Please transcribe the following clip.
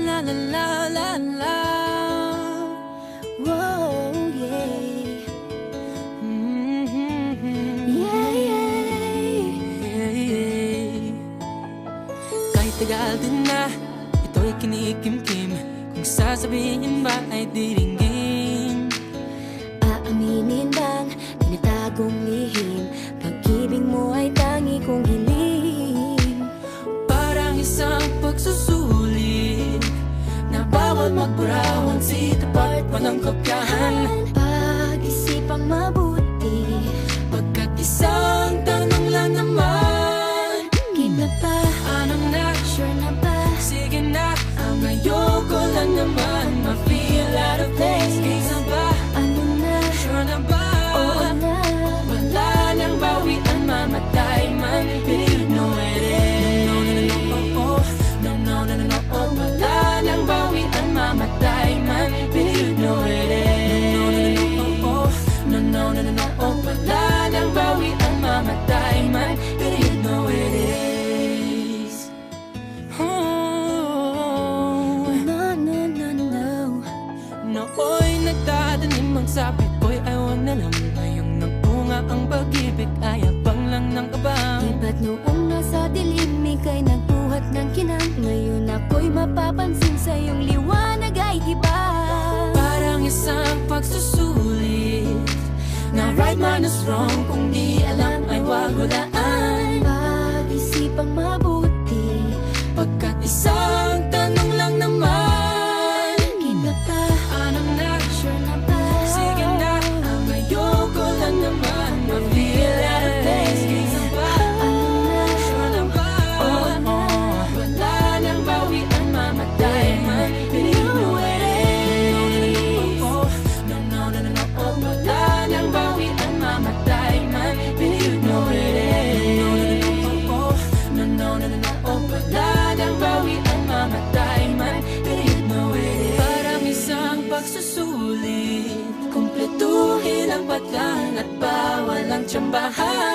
la la la la la. Whoa, yeah. Yeah, yeah. Kahit tagal din na, ito'y kinikimkim. Kung sasabihin ba ay diringgin, aaminin bang tinatagong lihim? Pag-ibig mo ay tangi kong hiling. parang isang pagsusulit na bawal magburaw ang sitapat pa ng kopyahan. Pag-isipang mabuti, Pagkat isang tanong lang naman, game na ba? anong na? Sure na ba? Sige na, ang ayoko lang naman ma-feel out of place. Kaysa ba? Ano na? Sure na ba? Oo na. Wala nang bawian, mamatay man, but you know it is. No, no, no, no, no, oh. No, no, no, no, no, oh. Wala nang bawian, mamatay man, but you know it is. No, no, no, no, no, oh. No, no, no, no, no, oh. Wala nang bawian, mamatay man, but you know it is. Oh. No, no, no, no. Nooy nagdadanim ang sabi ko'y ayaw na lang. Ngayong nagbunga ang pag-ibig ay abang lang ng kabang. Di ba't noong nasa dilim ika'y nagbuhat ng kinang? Ngayon ako'y mapapansin sa iyong liwanag ay iba. Parang isang pagsusulit na right minus wrong. Kung di alam ay wag hulaan. Pag-isipang mabuti, Pagkat isang tanong lang naman, game na ba? anong na? Sure na ba? Sige na, ang ayoko lang naman ma-feel out of place. Kaysa ba? Ano na? Sure na ba? Oo na. Wala nang bawian, mamatay man, but you know it is. No, no, no, no, oh. Wala nang bawian, mamatay man, but you know it is. No, no, no, no, oh. Wala nang bawian, mamatay man, but you know it is. Parang isang pagsusulit, kumpletuhin ang patlang at bawal ang tsambahan.